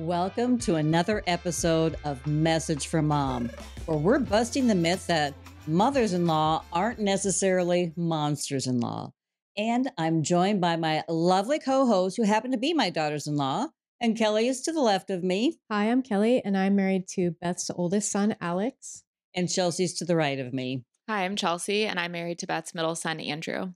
Welcome to another episode of Message from Mom, where we're busting the myth that mothers-in-law aren't necessarily monsters-in-law. And I'm joined by my lovely co-hosts who happen to be my daughters-in-law. And Kelly is to the left of me. Hi, I'm Kelly, and I'm married to Beth's oldest son, Alex. And Chelsea's to the right of me. Hi, I'm Chelsea, and I'm married to Beth's middle son, Andrew.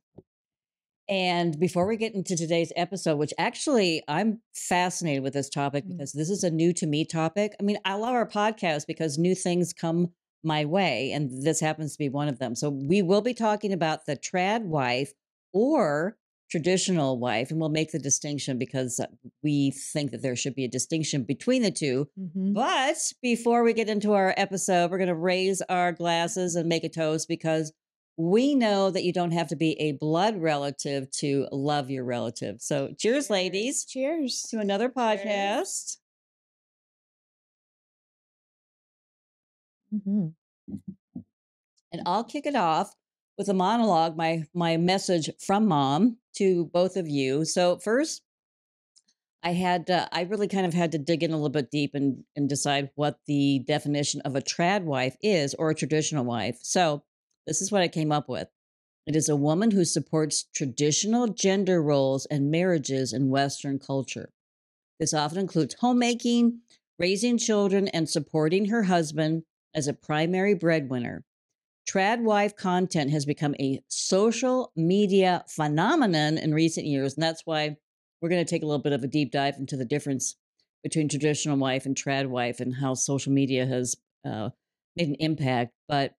And before we get into today's episode, which actually I'm fascinated with this topic because this is a new to me topic. I mean, I love our podcast because new things come my way, and this happens to be one of them. So we will be talking about the trad wife or traditional wife, and we'll make the distinction because we think that there should be a distinction between the two. But before we get into our episode, we're going to raise our glasses and make a toast because we know that you don't have to be a blood relative to love your relative. So cheers, ladies. Cheers. To another podcast. And I'll kick it off with a monologue, my message from mom to both of you. So first, I really kind of had to dig in a little bit deep and decide what the definition of a trad wife is or a traditional wife. So this is what I came up with. It is a woman who supports traditional gender roles and marriages in Western culture. This often includes homemaking, raising children, and supporting her husband as a primary breadwinner. Trad wife content has become a social media phenomenon in recent years, and that's why we're going to take a little bit of a deep dive into the difference between traditional wife and trad wife and how social media has made an impact. But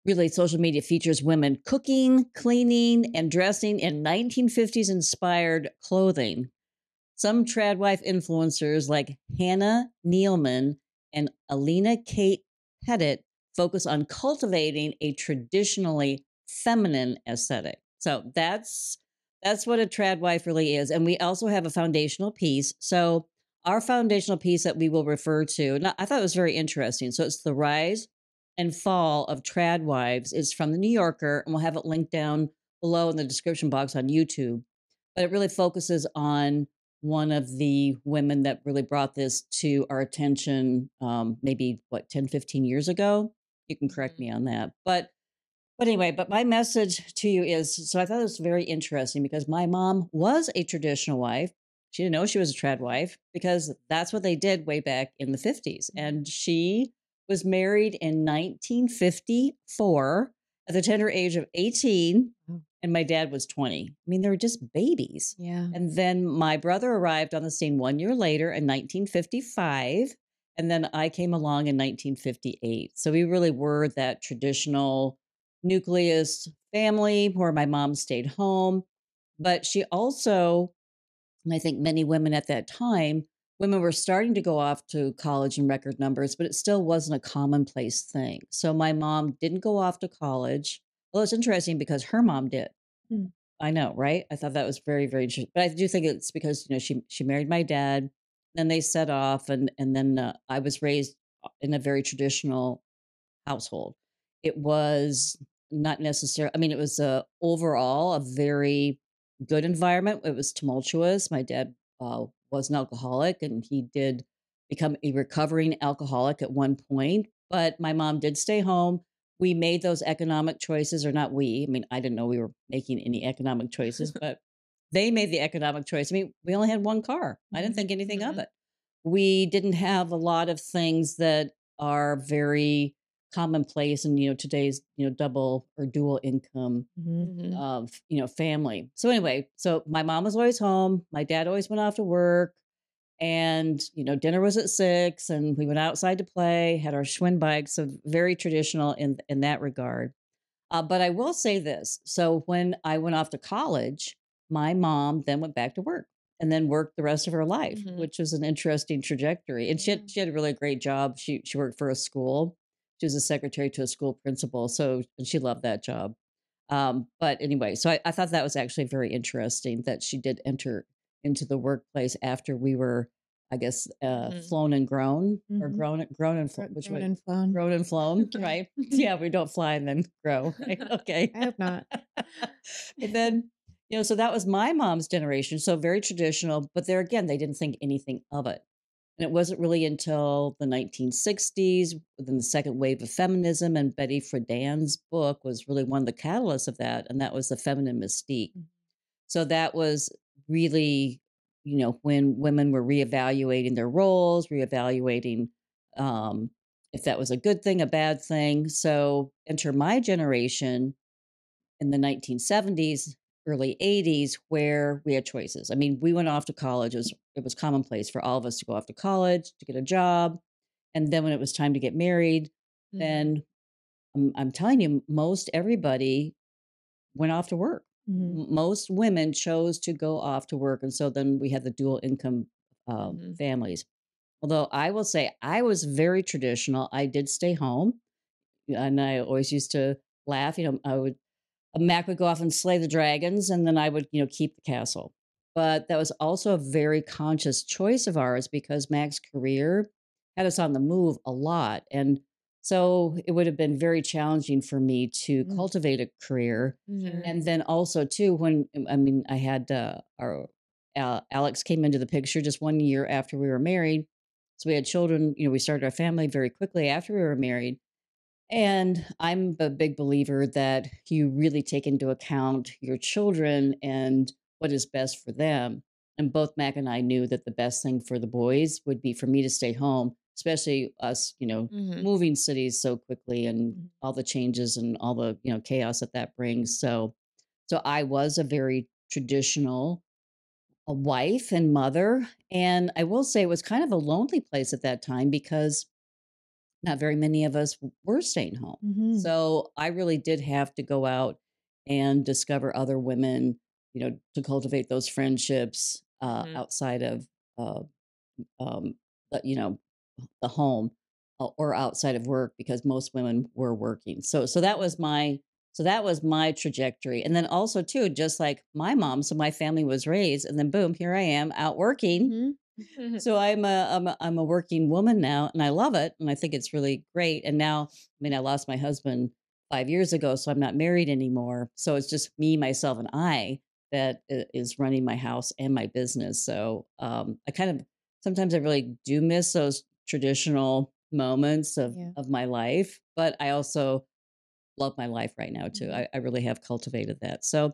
really, social media features women cooking, cleaning, and dressing in 1950s inspired clothing. Some trad wife influencers like Hannah Nealman and Alina Kate Pettit focus on cultivating a traditionally feminine aesthetic. So that's what a trad wife really is. And we also have a foundational piece. So our foundational piece that we will refer to, and I thought it was very interesting. So it's The Rise and Fall of Trad Wives. Is from the New Yorker, and we'll have it linked down below in the description box on YouTube. But it really focuses on one of the women that really brought this to our attention maybe, 10, 15 years ago? You can correct me on that. But anyway, but my message to you is, so I thought it was very interesting because my mom was a traditional wife. She didn't know she was a trad wife because that's what they did way back in the 50s. And she was married in 1954 at the tender age of 18, and my dad was 20. I mean, they were just babies. Yeah. And then my brother arrived on the scene 1 year later in 1955, and then I came along in 1958. So we really were that traditional nucleus family where my mom stayed home. But she also, and I think many women at that time, women were starting to go off to college in record numbers, but it still wasn't a commonplace thing. So my mom didn't go off to college. Well, it's interesting because her mom did. I know, right? I thought that was very, very interesting. But I do think it's because, she married my dad, then they set off, and then I was raised in a very traditional household. It was not necessarily, I mean, it was overall a very good environment. It was tumultuous. My dad was an alcoholic, and he did become a recovering alcoholic at one point. But my mom did stay home. We made those economic choices, or not we. I mean, I didn't know we were making any economic choices, but they made the economic choice. I mean, we only had one car. I didn't think anything of it. We didn't have a lot of things that are very commonplace in today's double or dual income of family. So anyway, so my mom was always home. My dad always went off to work, and dinner was at 6, and we went outside to play. Had our Schwinn bikes, so very traditional in that regard. But I will say this: so when I went off to college, my mom then went back to work and then worked the rest of her life, which was an interesting trajectory. And she had a really great job. She worked for a school. She was a secretary to a school principal, and she loved that job. But anyway, so I thought that was actually very interesting that she did enter into the workplace after we were, I guess, flown and grown, or grown and flown. Which Grown way? and flown. Grown and flown, right? Yeah, we don't fly and then grow. Right? Okay. I hope not. And then, So that was my mom's generation, so very traditional, but there again, they didn't think anything of it. And it wasn't really until the 1960s, within the second wave of feminism, and Betty Friedan's book was really one of the catalysts of that, and that was The Feminine Mystique. Mhm. So that was really, when women were reevaluating their roles, reevaluating um, if that was a good thing, a bad thing. So enter my generation in the 1970s, early 80s, where we had choices. I mean, we went off to college. It was commonplace for all of us to go off to college to get a job, and then when it was time to get married, Mhm. then I'm telling you, most everybody went off to work. Mhm. Most women chose to go off to work, and so then we had the dual income Mhm. families. Although I will say I was very traditional. I did stay home, and I always used to laugh. I would Mac would go off and slay the dragons, and then I would, keep the castle. But that was also a very conscious choice of ours because Mac's career had us on the move a lot. And so it would have been very challenging for me to Mm. cultivate a career. Mhm. And then also, too, when I mean, I had our Alex came into the picture just 1 year after we were married. So we had children, we started our family very quickly after we were married, and I'm a big believer that you really take into account your children and what is best for them. And both Mac and I knew that the best thing for the boys would be for me to stay home, especially us, Mhm. moving cities so quickly and Mhm. all the changes and all the, chaos that brings. So I was a very traditional a wife and mother. And I will say it was kind of a lonely place at that time because not very many of us were staying home. Mhm. So I really did have to go out and discover other women, to cultivate those friendships Mhm. outside of, uh, um, the home or outside of work because most women were working. So that Mhm. was my trajectory. And then also too, just like my mom, so my family was raised, and then boom, here I am out working. Mhm. So I'm a working woman now, and I love it, and I think it's really great. And now, I mean, I lost my husband 5 years ago, so I'm not married anymore. So it's just me, myself, and I that is running my house and my business. So I kind of sometimes I really do miss those traditional moments of Yeah. of my life, but I also love my life right now too. Mhm. I really have cultivated that. So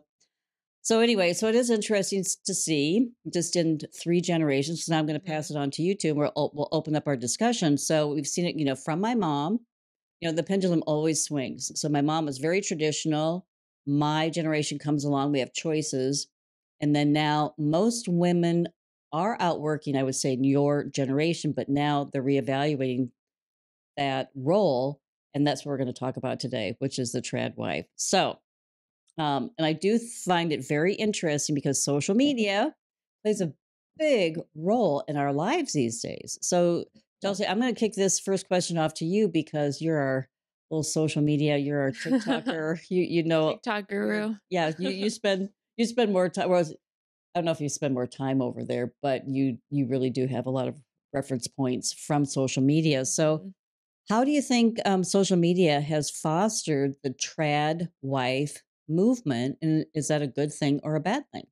anyway, so it is interesting to see just in three generations. So now I'm going to pass Mhm. it on to you two, and we'll open up our discussion. So we've seen it, from my mom. The pendulum always swings. So my mom was very traditional. My generation comes along. We have choices, and then now most women are out working. I would say in your generation, but now they're reevaluating that role, and that's what we're going to talk about today, which is the trad wife. And I do find it very interesting because social media plays a big role in our lives these days. So, Chelsea, I'm going to kick this first question off to you because you're our little social media, you're our TikToker. You know, TikTok guru. yeah, you spend more time. Well, I don't know if you spend more time over there, but you really do have a lot of reference points from social media. So, Mhm. how do you think social media has fostered the trad wife movement? And is that a good thing or a bad thing?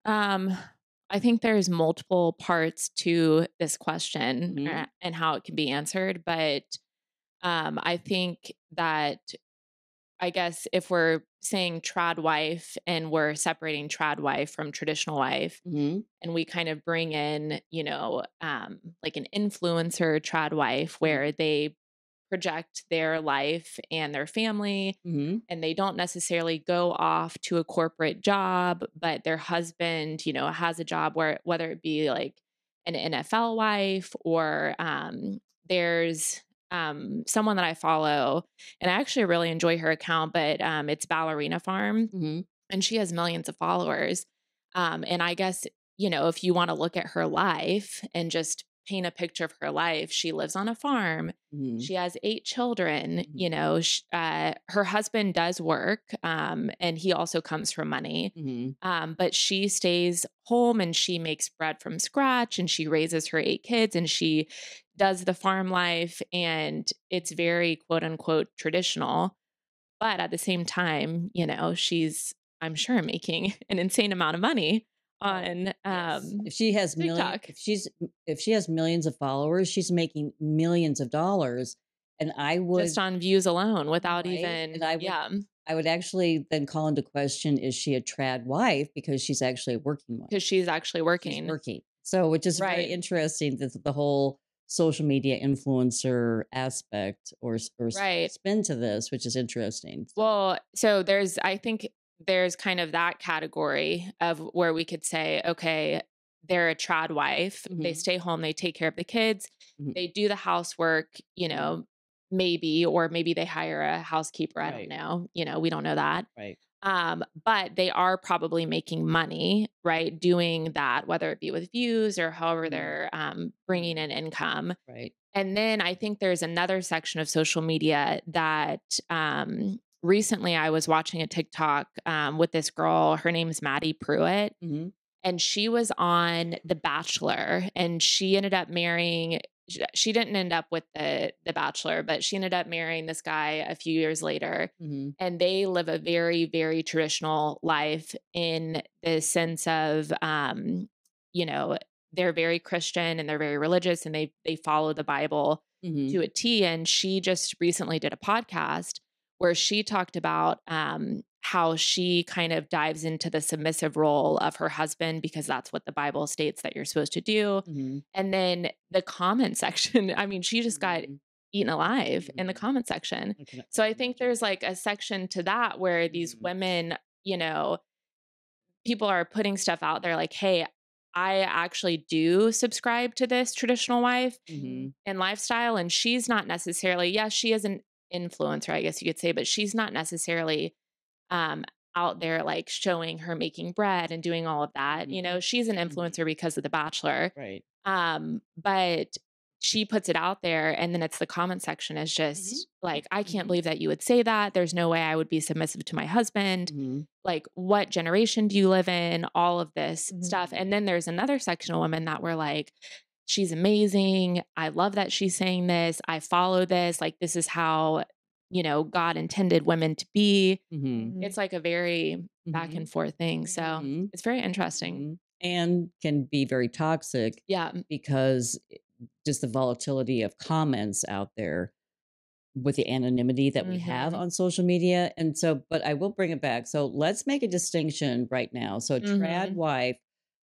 Um, I think there's multiple parts to this question, Hmm. and how it can be answered, but I think that I guess if we're saying trad wife and we're separating trad wife from traditional wife, Hmm. and we kind of bring in, like an influencer trad wife where they project their life and their family, Hmm. and they don't necessarily go off to a corporate job, but their husband, has a job where whether it be like an NFL wife or there's someone that I follow, and I actually really enjoy her account, but it's Ballerina Farm, Hmm. and she has millions of followers. And I guess, if you want to look at her life and just paint a picture of her life, she lives on a farm. Hmm. She has 8 children. Hmm. Her husband does work, and he also comes from money. Hmm. But she stays home and she makes bread from scratch and she raises her 8 kids and she does the farm life. And it's very quote unquote traditional. But at the same time, she's I'm sure, making an insane amount of money Oh, on yes. If she has TikTok if she has millions of followers, she's making millions of dollars. And I just would on views alone without right? And even, yeah, I would actually then call into question, is she a trad wife? Because she's actually a working wife. because she's actually She's working. working. So, which is very Right. interesting that the whole social media influencer aspect or Right. spin to this, which is interesting. So, Well, so I think there's kind of that category of where we could say, okay, they're a trad wife. They mhm, stay home, they take care of the kids, mhm, they do the housework, mhm, maybe, or maybe they hire a housekeeper. I don't right, know. We don't know that. right. But they are probably making money, right? Doing that, whether it be with views or however Mhm, they're bringing mhm, in income. right. And then I think there's another section of social media that recently I was watching a TikTok with this girl. Her name's Maddie Pruitt, Mhm, and she was on The Bachelor, and she ended up marrying. She didn't end up with the Bachelor, but she ended up marrying this guy a few years later, mhm, and they live a very, very traditional life in the sense of, you know, they're very Christian and they're very religious, and they follow the Bible mhm, to a T. And she just recently did a podcast where she talked about how she kind of dives into the submissive role of her husband because that's what the Bible states that you're supposed to do. mhm, And then the comment section, I mean, she just got mhm, eaten alive in the mhm. comment section. I So I can think imagine. there's like a section to that where these Mhm, women, people are putting stuff out there like, hey, I actually do subscribe to this traditional wife Mhm. mhm, and lifestyle. And she's not necessarily, yes, she is an influencer, I guess you could say, but she's not necessarily um, out there like showing her making bread and doing all of that. mhm, She's an mhm. influencer because of The Bachelor. Right. But she puts it out there, and then it's the comment section is Mhm, just like, I can't mhm, believe that you would say that. There's no way I would be submissive to my husband. mhm, Like, what generation do you live in? All of this Mhm. stuff. mhm, And then there's another section of women that were like, she's amazing. I love that she's saying this. I follow this. Like, this is how, God intended women to be. mhm, Mhm. It's like a very back mhm, and forth thing. So mhm. it's very interesting. Mhm, and can be very toxic Yeah. because just the volatility of comments out there with the anonymity that we have Mm-hmm. on social media. And so, but I will bring it back. So let's make a distinction right now. So, trad Mm-hmm. wife.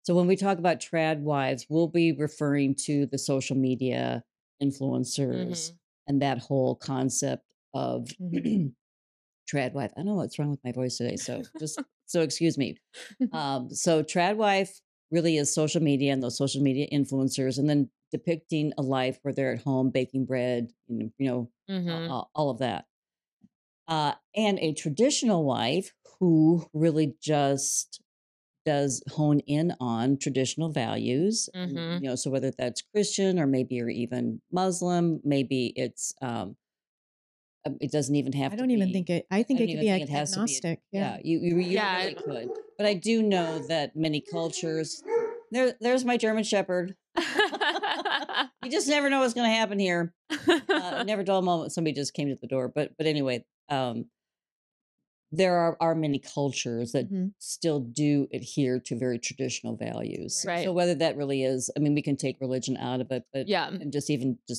So, when we talk about trad wives, we'll be referring to the social media influencers Mm-hmm. and that whole concept of Mhm. trad wife. I don't know what's wrong with my voice today. So excuse me. So trad wife really is social media and those social media influencers, and then depicting a life where they're at home baking bread, Mm-hmm. all of that. And a traditional wife who really just does hone in on traditional values, and Mm-hmm. so whether that's Christian or maybe or even Muslim, maybe it doesn't even have I to don't even think be. I I think don't it could even be think it has to be. agnostic. Yeah. Yeah, you Yeah. really could. But I do know that many cultures. There's my German Shepherd. You just never know what's going to happen here. Never dull moment. Somebody just came to the door. But anyway, there are many cultures that Mhm. still do adhere to very traditional values. Right. So Right. whether that really is, I mean, we can take religion out of it, but Yeah. and just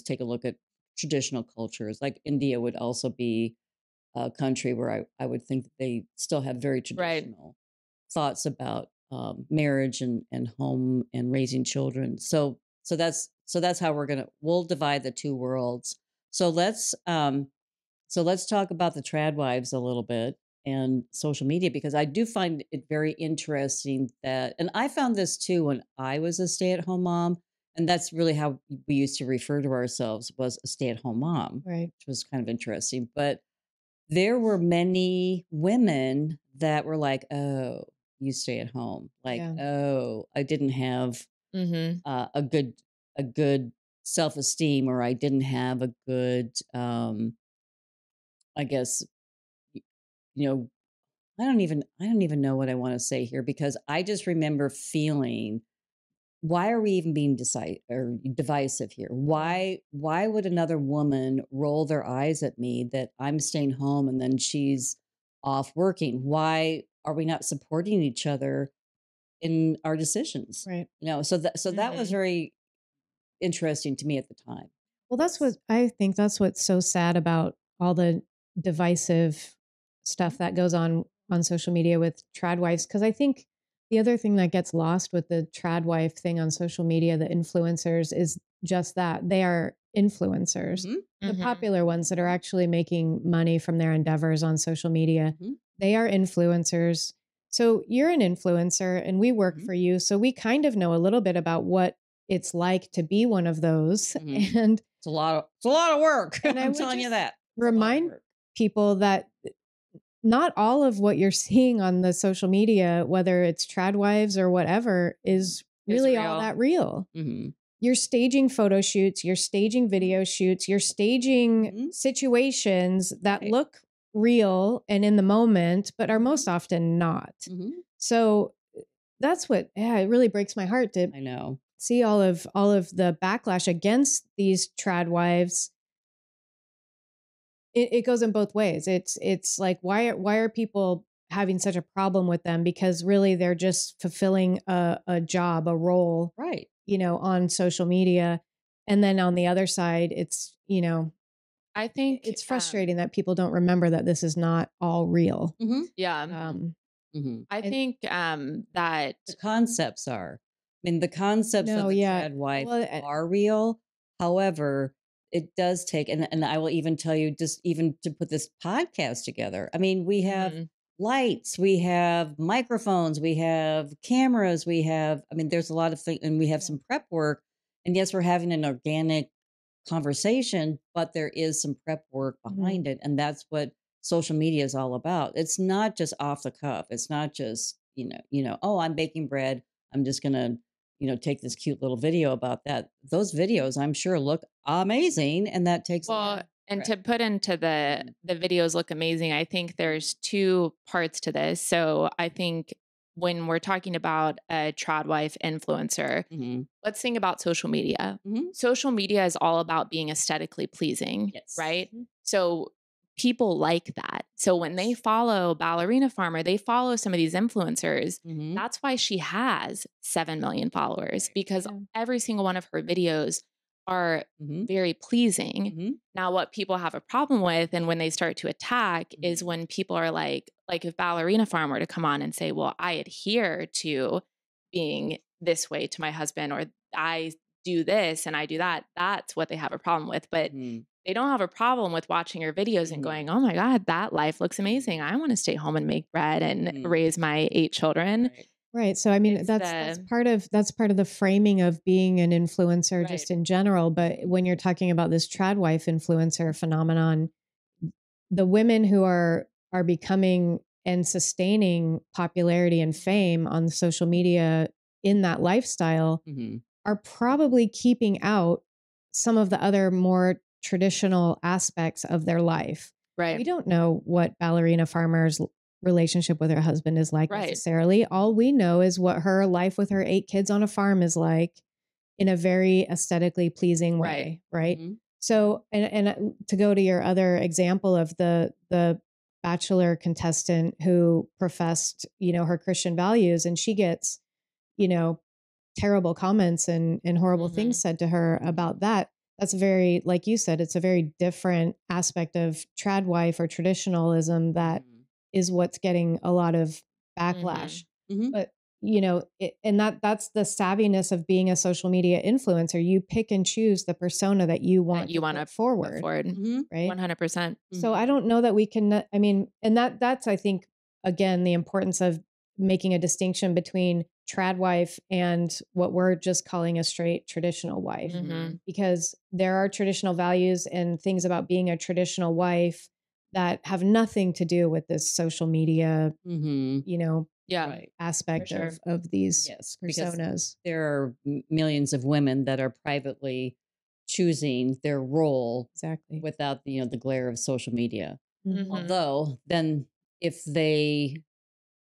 take a look at traditional cultures. Like India would also be a country where I would think that they still have very Right. traditional thoughts about marriage and home and raising children. So that's how we'll divide the two worlds. So let's talk about the trad wives a little bit and social media, because I do find it very interesting that, and I found this too when I was a stay at home mom, and that's really how we used to refer to ourselves, was a stay at home mom, Right. which was kind of interesting. But there were many women that were like, "Oh, you stay at home." Like, Yeah. "Oh, I didn't have Mm-hmm. a good self-esteem, or I didn't have a good I guess y- you know, I don't even know what I want to say here, because I just remember feeling, why are we even being divisive here? Yeah. Why would another woman roll their eyes at me that I'm staying home and then she's off working? Why are we not supporting each other in our decisions? Right. So that was Mhm. very interesting to me at the time. Well, that's what Yes. I think that's what's so sad about all the divisive stuff that goes on social media with trad wives. Cause I think the other thing that gets lost with the trad wife thing on social media, the influencers, is just that they are influencers. Mhm. The Mhm. popular ones that are actually making money from their endeavors on social media, Mhm. they are influencers. So you're an influencer and we work Mhm. for you. So we kind of know a little bit about what it's like to be one of those. Mhm. And It's a lot of work. and I I'm would telling you just that. It's a lot of remind work. people that not all of what you're seeing on the social media, whether it's trad wives or whatever, is Is really all real. that real. Mhm. You're staging photo shoots, you're staging Mhm. video shoots, you're staging Mhm. situations that Right. look real and in the moment, but are most Mhm. often not. Mhm. So that's what, yeah, it really breaks my heart to I know. see all of the backlash against these trad wives. It goes in both ways. It's like why are people having such a problem with them? Because really they're just fulfilling a job, a role, Right. on social media. And then on the other side, it's, I think, it's frustrating that people don't remember that this is not all real. Mhm. yeah, Um, Mhm. I and think, that The concepts are. I mean, the concepts of no, the yeah. trad wife Well, are real. However, it does take, and I will even tell you, just even to put this podcast together. I mean, we have mhm, lights, we have microphones, we have cameras, I mean, there's a lot of things, and we have yeah. some prep work. And yes, we're having an organic conversation, but there is some prep work Mhm. behind it. And that's what social media is all about. It's not just off the cuff. It's not just, oh, I'm baking bread. I'm just gonna, take this cute little video about that. Those videos, I'm sure, look amazing. And that takes a lot well, of and prep. to put into the Mhm. the videos look amazing, I think there's 2 parts to this. So, I think when we're talking about a trad wife influencer, Mhm. let's think about social media. Mhm. Social media is all about being aesthetically pleasing, Yes. right? Mhm. So people like that. So when they Yes. follow Ballerina Farmer, they follow some of these influencers. Mhm. That's why she has 7 million followers, Right. because Yeah. every single one of her videos are Mhm. very pleasing. Mhm. Now, what people have a problem with, and when they start to attack, is Mhm. when people are like if Ballerina Farm were to come on and say, well, I adhere to being this way to my husband, or I do this and I do that. That's what they have a problem with. But Mhm. they don't have a problem with watching your videos and Mhm. going, oh my God, that life looks amazing. Mhm. I want to stay home and make bread and Mhm. raise my 8 children. Right. Right. So I mean It's that's the part of the framing of being an influencer right. just in general, but Mhm. when you're talking about this trad wife influencer phenomenon, the women who are becoming and sustaining popularity and Mhm. fame on social media in that lifestyle Mhm. are probably keeping out some of the other more traditional aspects of their life. Right. We don't know what Ballerina Farmer's relationship with her husband is like Right. necessarily. All we know is what her life with her 8 kids on a farm is like in a very aesthetically pleasing Right. way, right? Mhm. So, and to go to your other example of the bachelor contestant who professed, her Christian values, and she gets, you know, terrible comments and horrible things Mhm. said to her Mhm. about that. That's very, like you said, it's a very different aspect of trad wife or traditionalism that Mhm. is what's getting a lot of backlash. Mhm. Mhm. But and that's the savviness of being a social media influencer. You pick and choose the persona that you That want you to want put to put forward, forward. Mhm. right? 100%. So I Mhm. don't know that we can. I mean, and that's I think again the importance of making a distinction between trad wife and what we're just calling a straight traditional wife, Mhm. Mhm. because there are traditional values and things about being a traditional wife that have nothing to do with this social media, Mhm. you know, Yeah, Right. for aspect sure. of these Yes, because personas. there are millions of women that are privately choosing their role Exactly. without the glare of social media. Mhm. Mhm. Although then if they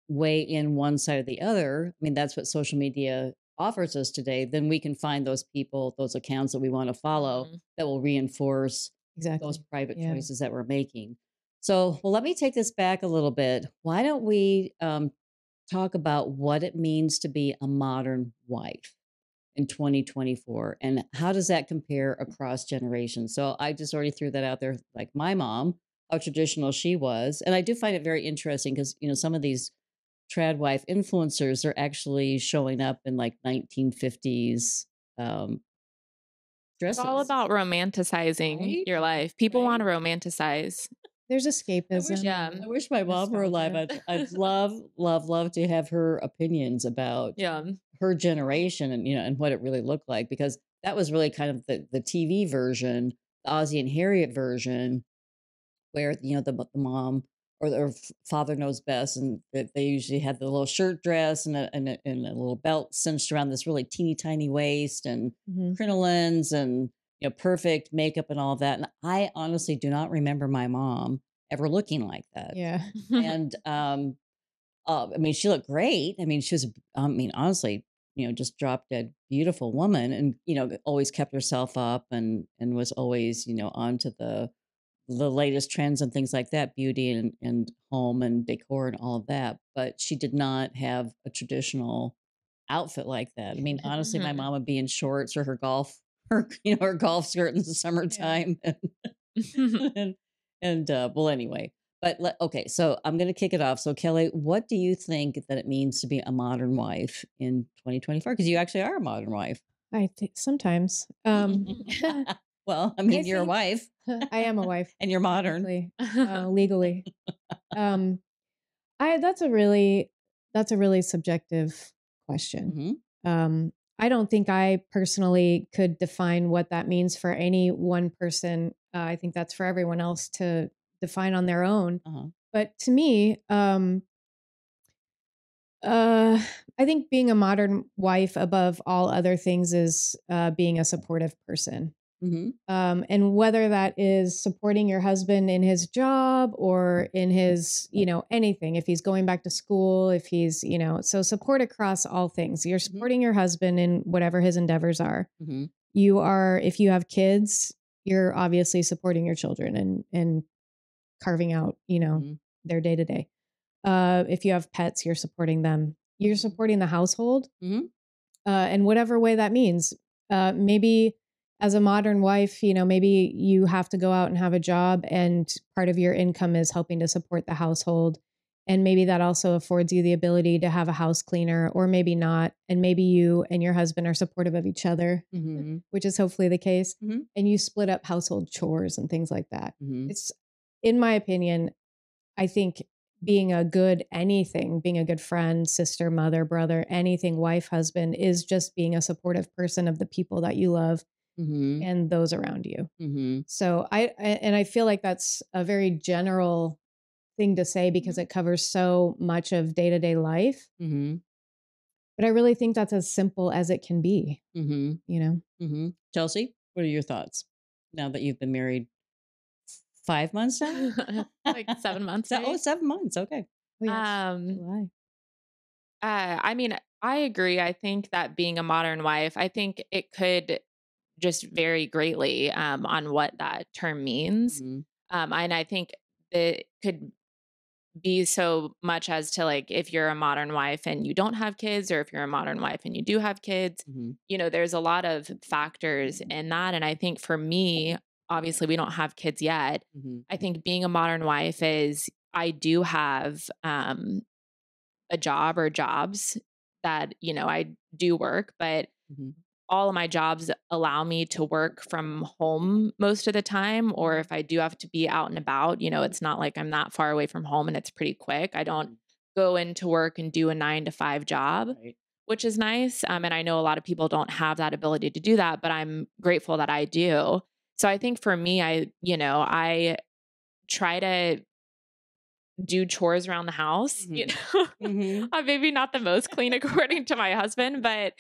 weigh in one side or the other, I mean that's what social media offers us today, then we can find those people, those accounts that we want to follow Mhm. that will reinforce those Exactly. private Yeah. choices that we're making. So, well, let me take this back a little bit. Why don't we talk about what it means to be a modern wife in 2024 and how does that compare across generations? So, I just already threw that out there, like my mom, how traditional she was. And I do find it very interesting because, some of these trad wife influencers are actually showing up in like 1950s um, It's all dresses, about romanticizing right? your life. People Right. wanna romanticize. There's I wish escapism Yeah. and I wish my mom were alive. nostalgia. I'd love, love, love to have her opinions about Yeah. her generation and and what it really looked like because that was really kind of the TV version, the Ozzie and Harriet version, where the mom or father knows best, and that they usually had the little shirt dress and a little belt cinched around this really teeny tiny waist and Mhm. crinolines and perfect makeup and all that. And I honestly do not remember my mom ever looking like that. Yeah. And I mean, she looked great. I mean, she was, I mean, honestly, just drop dead beautiful woman, and always kept herself up and was always on to the latest trends and things like that, beauty and home and decor and all of that. But she did not have a traditional outfit like that. I mean, honestly, my Mhm. mom would be in shorts or her golf, her golf skirt in the Yeah. summertime, and well, anyway. But okay, so I'm going to kick it off. So, Kelly, what do you think that it means to be a modern wife in 2024? Because you actually are a modern wife. I think sometimes. Well, I I mean, you're a think wife I am a wife and you're modern. technically, legally. Um, I that's a really subjective question. Hmm. I don't think I personally could define what that means for any one person. I think that's for everyone else to define on their own. Uh-huh. But to me, uh, I think being a modern wife above all other things is being a supportive person. Hmm. And whether that is supporting your husband in his job or in his, anything, if he's going back to school, if he's, so support across all things. You're Hmm. supporting your husband in whatever his endeavors are. Hmm. You are, if you have kids, you're obviously supporting your children and carving out, Hmm. their day to day. If you have pets, you're supporting them. You're Hmm. supporting the household Hmm. in whatever way that means. Maybe as a modern wife, maybe you have to go out and have a job, and part of your income is helping to support the household. And maybe that also affords you the ability to have a house cleaner, or maybe not. And maybe you and your husband are supportive of each other, Hmm. which is hopefully the case. Hmm. And you split up household chores and things like that. Hmm. It's, in my opinion, I think being a good anything, being a good friend, sister, mother, brother, anything, wife, husband, is just being a supportive person of the people that you love Hmm. and those around you. Hmm. So I feel like that's a very general thing to say because Hmm. it covers so much of day-to-day life. Hmm. But I really think that's as simple as it can be, Hmm. you know? Hmm. Chelsea, what are your thoughts now that you've been married 5 months now? Like 7 months, So, oh, maybe? 7 months. Okay. Oh yes, Um, July. I mean, I agree. I think that being a modern wife, I think it could just vary greatly, on what that term means. Hmm. And I think it could be so much as to like if you're a modern wife and you don't have kids, or if you're a modern wife and you do have kids, Hmm. there's a lot of factors in that. And I think for me, obviously, we don't have kids yet. Hmm. I think being a modern wife is I do have a job or jobs that, I do work, but Hmm. all of my jobs allow me to work from home most of the time. Or if I do have to be out and about, it's not like I'm that far away from home and it's pretty quick. I don't Hmm. go into work and do a 9 to 5 job, Right. which is nice. And I know a lot of people don't have that ability to do that, but I'm grateful that I do. So I think for me, I try to do chores around the house, Hmm. Hmm. I'm maybe not the most clean according to my husband, but,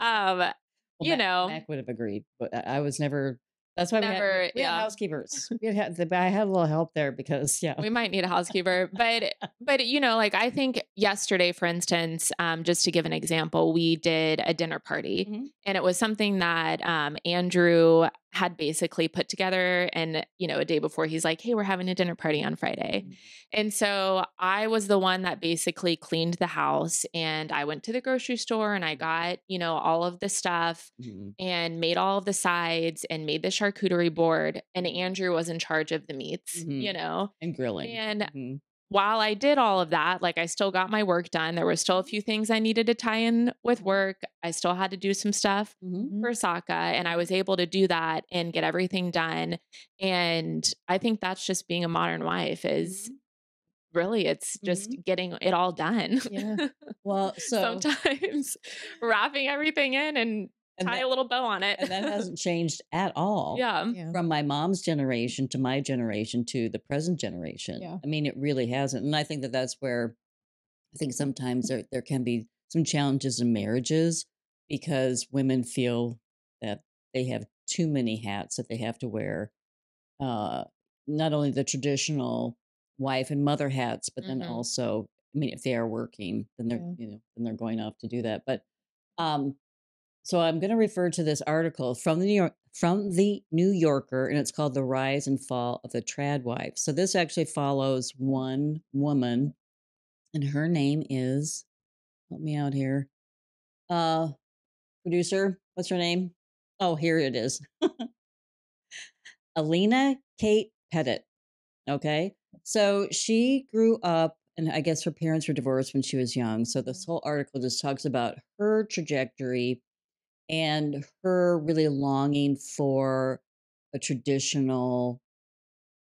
um, Well, Mac would have agreed, but I was never. That's why we had never, we had yeah. housekeepers. I had a little help there because yeah. We might need a housekeeper, but like I think yesterday, for instance, just to give an example, we did a dinner party, Hmm. and it was something that Andrew had basically put together, and, a day before he's like, "Hey, we're having a dinner party on Friday." Mhm. And so I was the one that basically cleaned the house, and I went to the grocery store and I got, all of the stuff Mhm. and made all of the sides and made the charcuterie board, and Andrew was in charge of the meats. Mhm. And grilling. And Mhm. while I did all of that, like, I still got my work done. There were still a few things I needed to tie in with work. I still had to do some stuff Mhm. Mhm. for Sokka, and I was able to do that and get everything done. And I think that's just being a modern wife is Mhm. really it's just Mhm. getting it all done. Yeah. Well, so Sometimes wrapping everything in and and tie that a little bow on it. and that hasn't changed at all Yeah. Yeah. from my mom's generation to my generation to the present generation. Yeah. I mean, it really hasn't, and I think that that's where I think sometimes there can be some challenges in marriages because women feel that they have too many hats that they have to wear. Uh, Not only the traditional wife and mother hats, but then Mhm. also, I mean, if they are working, then they're Yeah. then they're going off to do that. But um, so I'm going to refer to this article from the New Yorker, and it's called "The Rise and Fall of the Trad Wife." So this actually follows one woman, and her name is, help me out here. Uh, Producer, what's her name? Oh, here it is. Alina Kate Pettit. Okay. So she grew up, and I guess her parents were divorced when she was young. So this Mhm. whole article just talks about her trajectory and her really longing for a traditional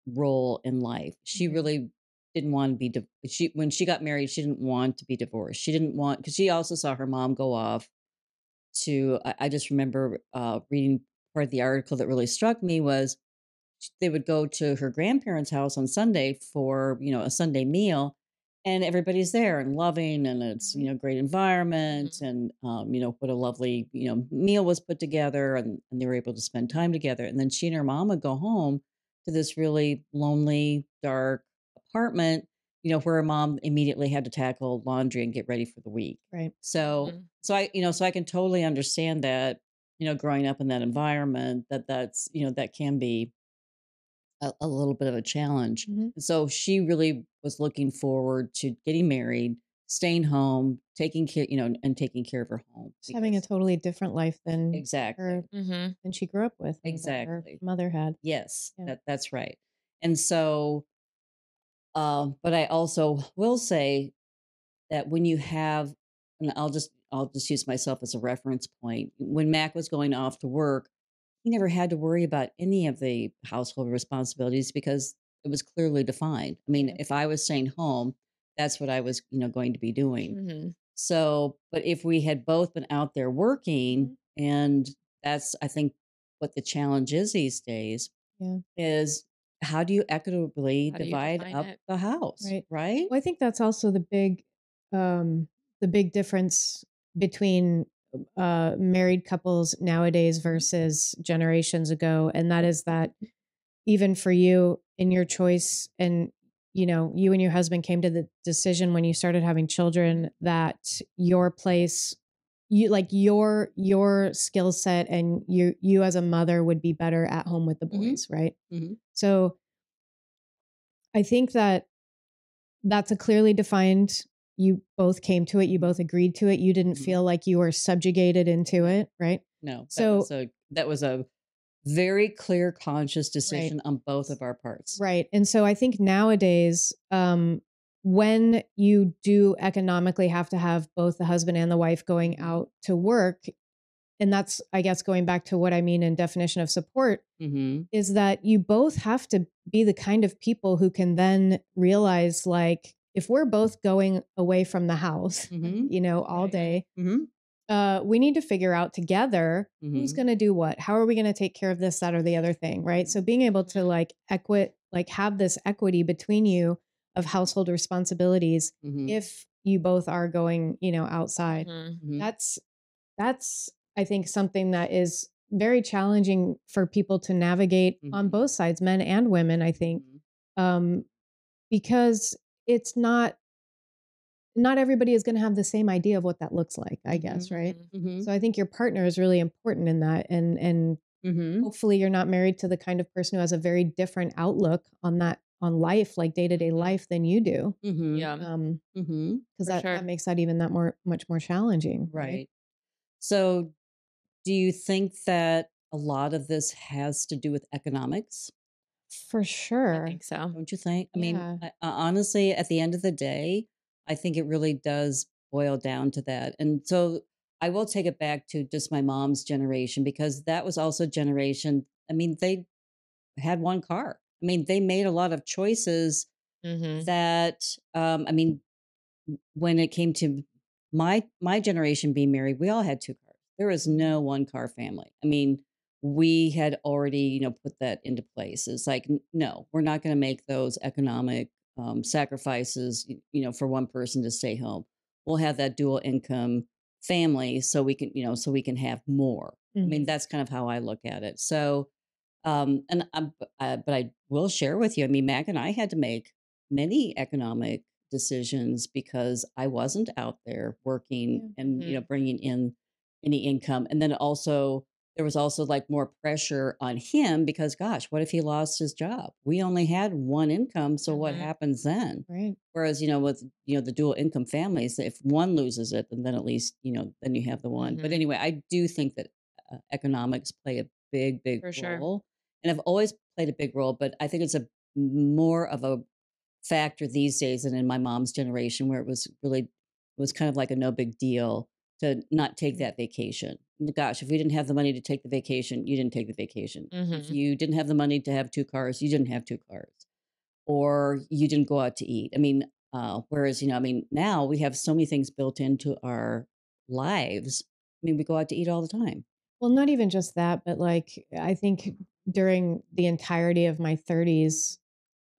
role in life. She Mhm. really didn't want to be she when she got married, she didn't want to be divorced. She didn't want, because she also saw her mom go off to, I just remember reading part of the article that really struck me was they would go to her grandparents' house on Sunday for, a Sunday meal, and everybody's there and loving, and it's, Mhm. great environment, Mhm. and what a lovely, meal was put together, and they were able to spend time together. And then she and her mom would go home to this really lonely, dark apartment, where her mom immediately had to tackle laundry and get ready for the week. Right. So Mhm. so I can totally understand that, growing up in that environment, that can be a little bit of a challenge. Mhm. And so she really was looking forward to getting married, staying home, taking care, and taking care of her home Just having a because totally different life than her exactly, Mhm. than she grew up with and that her exactly. mother had. Yes, Yeah. that's right. And so, but I also will say that when you have, and I'll just use myself as a reference point. When Mac was going off to work, he never had to worry about any of the household responsibilities because it was clearly defined. I mean, Yeah. if I was staying home, that's what I was, going to be doing. Mhm. So, but if we had both been out there working, Mhm. and that's, I think, what the challenge is these days, Yeah. is how do you equitably How do you divide define up it? the house, Right. right? Well, I think that's also the big difference between married couples nowadays versus generations ago, and that is that even for you in your choice, and you and your husband came to the decision when you started having children that your place, you like your skill set, and you as a mother would be better at home with the Hmm. boys, right? Hmm. So I think that that's a clearly defined, you both came to it, you both agreed to it, you didn't Hmm. feel like you were subjugated into No, it, right? no, So that was a very clear, conscious right. decision on both of our parts. Right. And so I think nowadays, when you do economically have to have both the husband and the wife going Mhm. out to work, and that's, I guess, going back to what I mean in definition of support, Mhm. is that you both have to be the kind of people who can then realize, like, if we're both going away from the house, Mhm. all Right. day, Mhm. we need to figure out together who's Mhm. going to do what. How are we going to take care of this, that, or the other thing, right? So being able to Mhm. have this equity between you of household responsibilities, Mhm. if you both are going, outside, Mhm. Mhm. that's I think something that is very challenging for people to navigate on Mhm. both sides, men and women. I think, Mhm. um, because it's not everybody is going to have the same idea of what that looks like, I guess, Mhm. right? Mhm. Mhm. So I think your partner is really important in that, and Mhm. Hopefully you're not married to the kind of person who has a very different outlook on life, like day-to-day Mhm. life than you do. Mhm. Yeah, Mhm. Because for that sure. makes that even that more much more challenging, right? Right. So, do you think that a lot of this has to do with economics? For I sure. think so. Don't you think? I mean, Yeah. honestly, at the end of the day, I think it really does boil down to that. And so I will take it back to just my mom's generation because that was also a generation. I mean, they had one car. I mean, they made a lot of choices Mhm. that, I mean, when it came to my generation being married, we all had 2 cars. There was Mhm. no one-car family. I mean, we had already, put that into place. It's like, "N no, we're not gonna make those economic, sacrifices, for one person to stay home. We'll have that dual income family so we can, so we can have more." I mean, Mhm. that's kind of how I look at it. So, but I will share with you. I mean, Mac and I had to make many economic decisions because I wasn't out there working Yeah. and Mhm. bringing in any income. And then also there was also like more pressure on him because, gosh, what if he lost his job? We only had one income, so what Mhm. happens then? Right. Whereas with the dual income families, if one loses it, then at least then you have the one. But Mhm. anyway, I do think that economics play a big For sure. role, and I've always played a big role. But I think it's a more of a factor these days than in my mom's generation, where it was kind of like a no big deal to not take Mhm. that vacation. Gosh, if we didn't have the money to take the vacation, you didn't take the vacation. If Mhm. you didn't have the money to have 2 cars, you didn't have 2 cars or you didn't go out to eat. I mean, whereas, I mean, now we have so many things built into our lives. I mean, we go out to eat all the time. Well, not even just that, but like I think during the entirety of my 30s,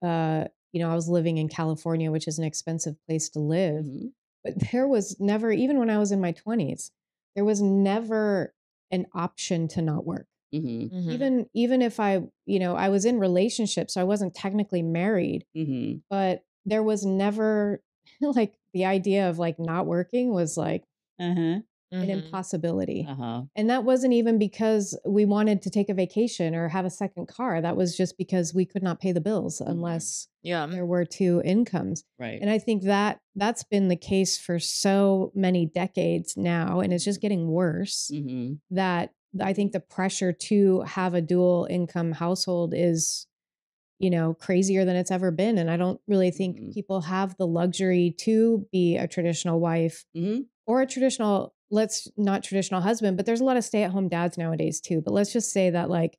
I was living in California, which is an expensive place to live. Hmm. But there was never, even when I was in my 20s, there was never an option to not work. Hmm. Mhm. Even if I was in relationships, so I wasn't technically married, Hmm. but there was never like the idea of like not working was like Uh-huh. an Mhm. impossibility. Uh-huh. And that wasn't even because we wanted to take a vacation or have a second car. That was just because we could not pay the bills Hmm. unless Yeah. there were two incomes. Right. And I think that that's been the case for so many decades now, and it's just getting worse. Hmm. That I think the pressure to have a dual income household is, crazier than it's ever been. And I don't really think Hmm. people have the luxury to be a traditional wife Hmm. or a traditional, let's not traditional husband, but there's a lot of stay-at-home dads nowadays too. But let's just say that like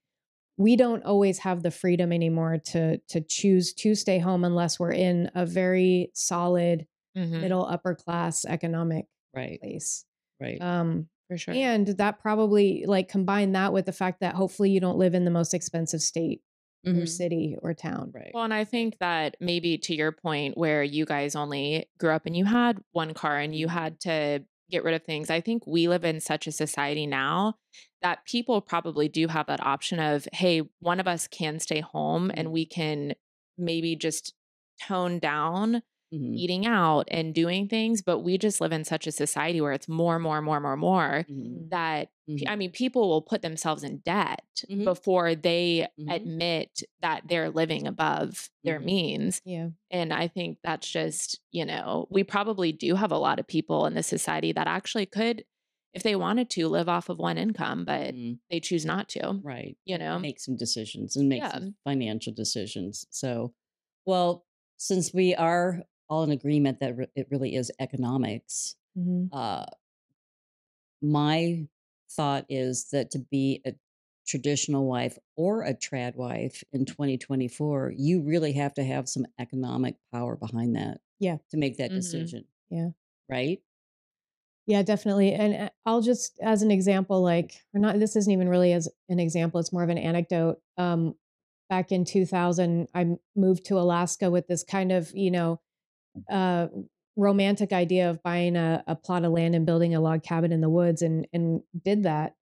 we don't always have the freedom anymore to choose to stay home unless we're in a very solid Mhm. middle upper class economic Right. place. Right. Um For sure. and that probably like combine that with the fact that hopefully you don't live in the most expensive state or Hmm. city or town. Right. Well, and I think that maybe to your point where you guys only grew up and you had one car and you Hmm. had to get rid of things, I think we live in such a society now that people probably do have that option of, hey, one of us can stay home and we Hmm. can maybe just tone down Hmm. eating out and doing things. But we just live in such a society where it's more, more, more, more, more Hmm. Mhm. that I Hmm. mean, people will put themselves in debt Hmm. before they Hmm. admit that they're living above their Hmm. means. Yeah. And I think that's just, we probably do have a lot of people in this society that actually could, if they wanted to, live off of one income, but Hmm. they choose not to, Right. you know? Make some decisions and make Yeah. some financial decisions. So, well, since we are all in agreement that it really is economics, Mhm. uh, my thought is that to be a traditional wife or a trad wife in 2024, you really have to have some economic power behind that Yeah. to make that Mhm. decision, Yeah. right? Yeah, definitely. And I'll just, as an example, like, or not, this isn't even really as an example, it's more of an anecdote. Back in 2000, moved to Alaska with this kind of, uh, romantic idea of buying a plot of land and building a log cabin in the woods and did that.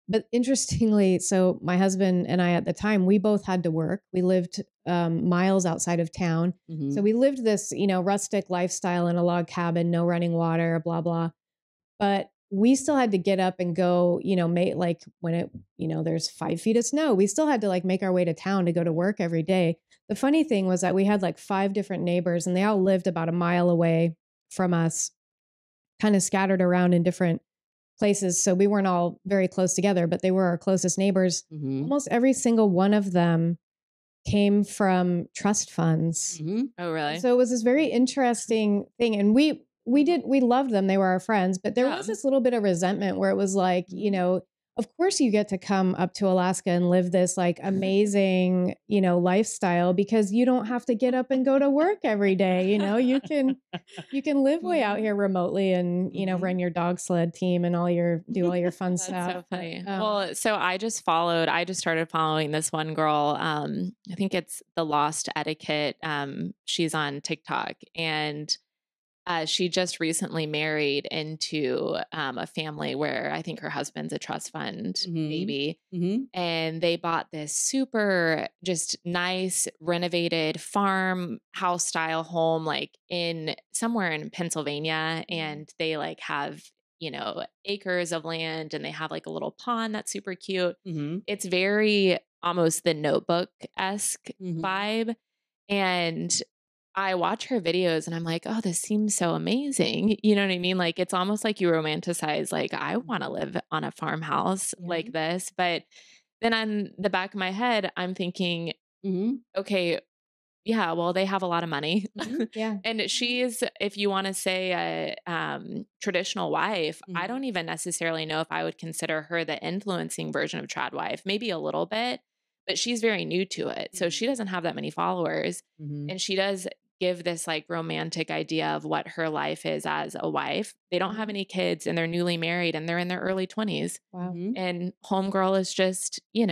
But interestingly, so my husband and I at the time, we both had to work. We lived miles outside of town. So Hmm. we lived this, rustic lifestyle in a log cabin, no running water, blah, blah. But we still had to get up and go, like when it, there's 5 feet of snow, we still had to like make our way to town to go to work every day. The funny thing was that we had like 5 different neighbors and they all lived about a mile away from us, kind of scattered around in different places. So we weren't all very close together, but they were our closest neighbors. Mhm. Almost every single one of them came from trust funds. Mhm. Oh, really? So it was this very interesting thing. And we loved them. They were our friends, but there was Yeah. this little bit of resentment where it was like, of course you get to come up to Alaska and live this like amazing, lifestyle because you don't have to get up and go to work every day. You can live way out here remotely and, run your dog sled team and do all your fun That's stuff. so But, funny. Well, so I just started following this one girl. I think it's the Lost Etiquette. She's on TikTok, and she just recently married into a family where I think her husband's a trust fund Mhm. baby. Mhm. And they bought this super just nice renovated farmhouse style home, like in somewhere in Pennsylvania. And they like have, acres of land, and they have like a little pond that's super cute. Mhm. It's very almost the Notebook-esque Mhm. vibe. And I watch her videos and I'm like, "Oh, this seems so amazing." You know what I mean? Like, it's almost like you romanticize, like, I wanna Mhm. live on a farmhouse yeah. like this, but then on the back of my head, I'm thinking, Mhm. "Okay, yeah, well, they have a lot of money." Mhm. Yeah. And she's, if you wanna say traditional wife, I Mhm. don't even necessarily know if I would consider her the influencing version of trad wife, maybe a little bit, but she's very new to it, so she Mhm. doesn't have that many followers, Mhm. and she does give this, like, romantic idea of what her life is as a wife. They don't have Mhm. any kids, and they're newly married, and they're in their early 20s, Wow. Mhm. and homegirl is just, gets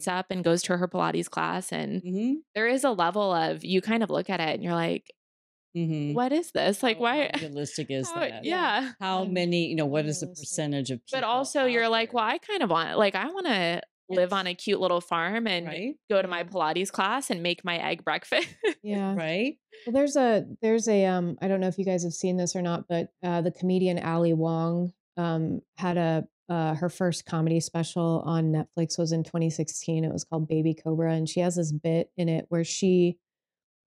Mhm. up and goes to her Pilates class, and Mhm. there is a level of you kind of look at it and you're like, Mhm. "What is this? Like, How why?" realistic is How that? Yeah. yeah. How Un- many, what is the unrealistic. percentage of But people also out you're like, "Well, there? I kind of want like, I wanna live on Yes. a cute little farm and Right? go to my Yeah. Pilates class and make my egg breakfast." Yeah. Right? Well, there's a I don't know if you guys have seen this or not, but the comedian Ali Wong had a her first comedy special on Netflix was in 2016. It was called Baby Cobra, and she has this bit in it where she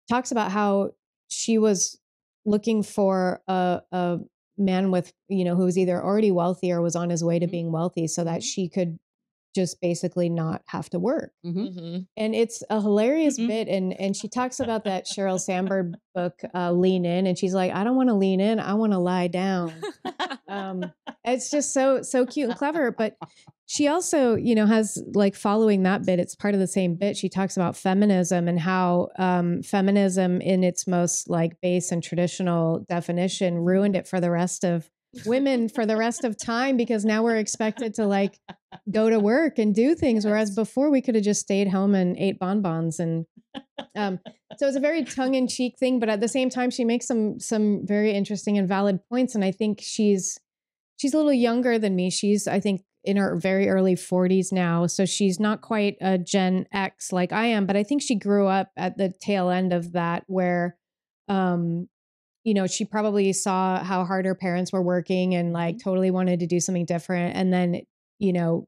talks about how she was looking for a man with, who was either already wealthy or was on his way to Mhm. being wealthy so that Mhm. she could just basically not have to work. Mhm. Mhm. And it's a hilarious Mhm. bit, and she talks about that Sheryl Sandberg book, Lean In, and she's like, "I don't wanna lean in, I wanna lie down." Um, it's just so cute and clever, but she also, has like following that bit, it's part of the same bit, she talks about feminism and how, feminism in its most like base and traditional definition ruined it for the rest of women for the rest of time because now we're expected to like go to work and do things, whereas Yes. before we could have just stayed home and ate bonbons and um, so it's a very tongue-in-cheek thing, but at the same time, she makes some very interesting and valid points. And I think she's a little younger than me. She's I think in her very early 40s now, so she's not quite a Gen X like I am. But I think she grew up at the tail end of that, where um, she probably saw how hard her parents were working and like Mhm. totally wanted to do something different, and then you know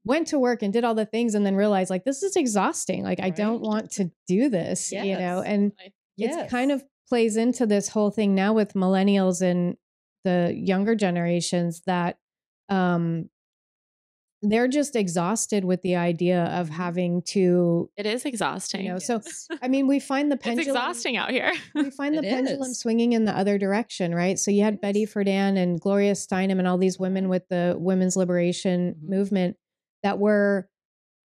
went to work and did all the things and then realized like this is exhausting, like I don't Right? want to do this, Yes. and Like, it's kind Yes. of plays into this whole thing now with millennials and the younger generations that um they're just exhausted with the idea of Mhm. having to, it is exhausting. so Yes. I mean we find the It's pendulum exhausting out here. we find It the pendulum is. swinging in the other direction, right? So you It had Betty is. Friedan and Gloria Steinem and all these women Uh-huh. with the women's liberation Mhm. movement that were